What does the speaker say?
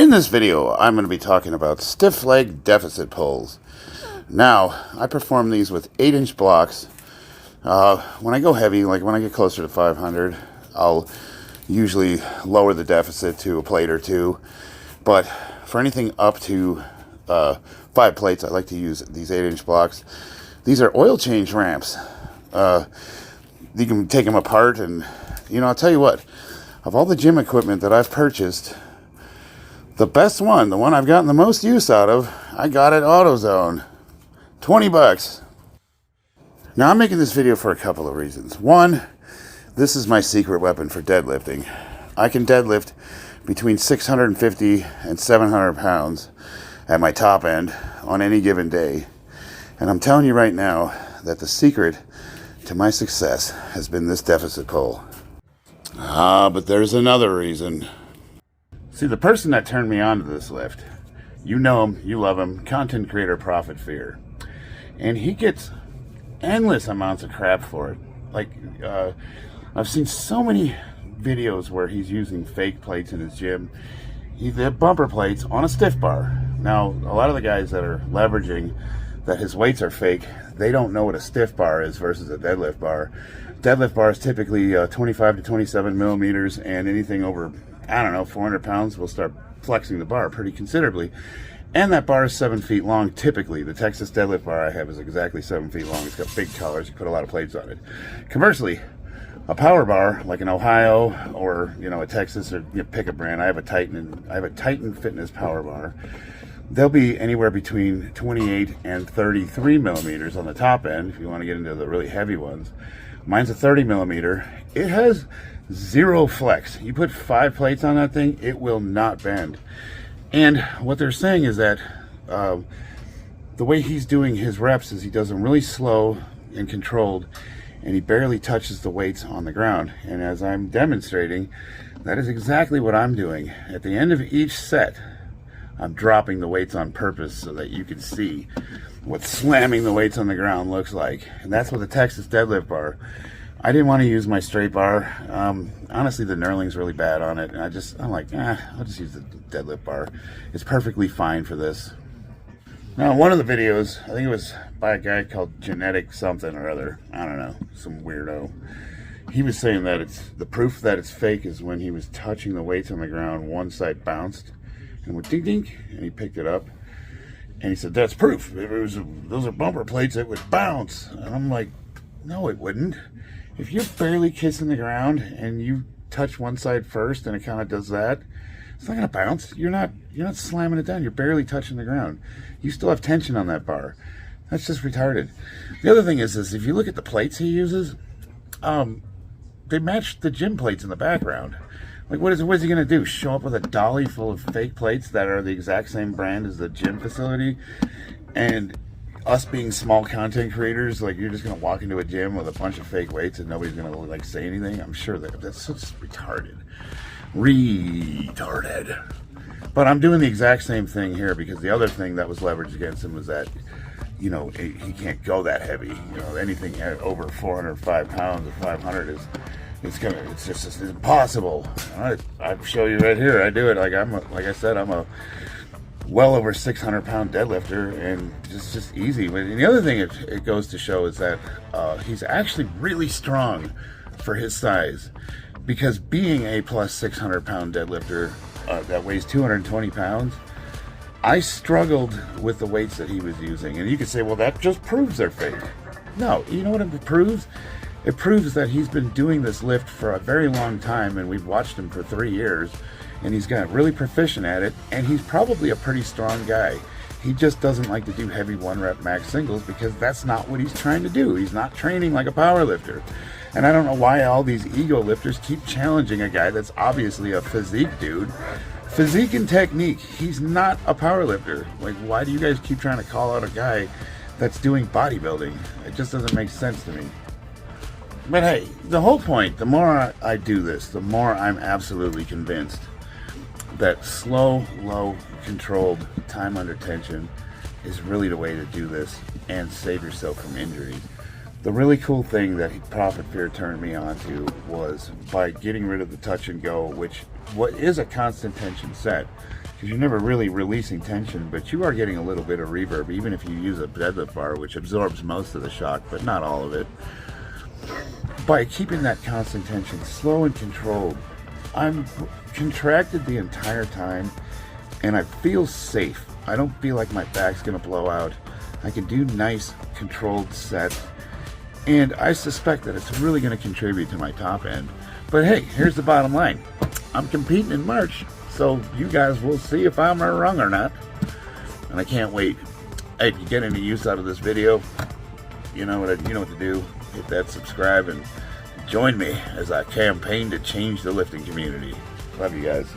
In this video, I'm going to be talking about stiff leg deficit pulls. Now, I perform these with 8-inch blocks. When I go heavy, like when I get closer to 500, I'll usually lower the deficit to a plate or two. But for anything up to 5 plates, I like to use these 8-inch blocks. These are oil change ramps. You can take them apart, and I'll tell you what, of all the gym equipment that I've purchased, the best one, the one I've gotten the most use out of, I got at AutoZone. 20 bucks. Now, I'm making this video for a couple of reasons. One, this is my secret weapon for deadlifting. I can deadlift between 650 and 700 pounds at my top end on any given day. And I'm telling you right now that the secret to my success has been this deficit pull. But there's another reason. See, the person that turned me on to this lift, you know him, you love him, content creator Profit Fear. And he gets endless amounts of crap for it. Like, I've seen so many videos where he's using fake plates in his gym. They have bumper plates on a stiff bar. Now, a lot of the guys that are leveraging that his weights are fake, they don't know what a stiff bar is versus a deadlift bar. Deadlift bar is typically 25 to 27 millimeters, and anything over 400 pounds will start flexing the bar pretty considerably. And that bar is 7 feet long typically. The Texas deadlift bar I have is exactly 7 feet long. It's got big colors. You put a lot of plates on it. Conversely, a power bar like an Ohio or a Texas, or pick a brand. I have a Titan Fitness power bar. They'll be anywhere between 28 and 33 millimeters on the top end if you want to get into the really heavy ones. Mine's a 30 millimeter. It has zero flex. You put 5 plates on that thing, it will not bend. And what they're saying is that the way he's doing his reps is he does them really slow and controlled, and he barely touches the weights on the ground. And as I'm demonstrating, that is exactly what I'm doing. At the end of each set, I'm dropping the weights on purpose so that you can see what slamming the weights on the ground looks like. And that's what the Texas deadlift bar. I didn't want to use my straight bar. Honestly, the knurling's really bad on it. And I'm like, I'll just use the deadlift bar. It's perfectly fine for this. Now, one of the videos, I think it was by a guy called Genetic something or other. I don't know, some weirdo. He was saying that it's the proof that it's fake is when he was touching the weights on the ground, one side bounced and went ding ding, and he picked it up. And he said, that's proof. If it was those are bumper plates, it would bounce. And I'm like, no, it wouldn't. If you're barely kissing the ground and you touch one side first and it kind of does that, it's not going to bounce. You're not slamming it down. You're barely touching the ground. You still have tension on that bar. That's just retarded. The other thing is if you look at the plates he uses, they match the gym plates in the background. Like, what is he going to do? Show up with a dolly full of fake plates that are the exact same brand as the gym facility? And us being small content creators, like, you're just going to walk into a gym with a bunch of fake weights and nobody's going to say anything? I'm sure that's just retarded. But I'm doing the exact same thing here, because the other thing that was leveraged against him was that he can't go that heavy. Anything over 405 pounds or 500 it's just impossible. I show you right here. I do it. I'm a well over 600 pound deadlifter, and it's just easy. And the other thing it goes to show is that he's actually really strong for his size, because being a plus 600 pound deadlifter that weighs 220 pounds, I struggled with the weights that he was using. And you could say, well, that just proves they're fake. No, you know what it proves? It proves that he's been doing this lift for a very long time, and we've watched him for 3 years, and he's got really proficient at it, and he's probably a pretty strong guy. He just doesn't like to do heavy 1-rep max singles, because that's not what he's trying to do. He's not training like a power lifter. And I don't know why all these ego lifters keep challenging a guy that's obviously a physique dude. Physique and technique. He's not a power lifter. Like, why do you guys keep trying to call out a guy that's doing bodybuilding? It just doesn't make sense to me. But hey, the whole point, the more I do this, the more I'm absolutely convinced that slow, low, controlled time under tension is really the way to do this and save yourself from injury. The really cool thing that Profit Fear turned me on to was by getting rid of the touch and go, which what is a constant tension set. because you're never really releasing tension, but you are getting a little bit of reverb, even if you use a deadlift bar, which absorbs most of the shock, but not all of it. By keeping that constant tension slow and controlled, I'm contracted the entire time, and I feel safe. I don't feel like my back's gonna blow out. I can do nice, controlled sets, and I suspect that it's really gonna contribute to my top end. But hey, here's the bottom line. I'm competing in March, so you guys will see if I'm wrong or not. And I can't wait. Hey, if you get any use out of this video, you know what to do. Hit that subscribe and join me as I campaign to change the lifting community. Love you guys.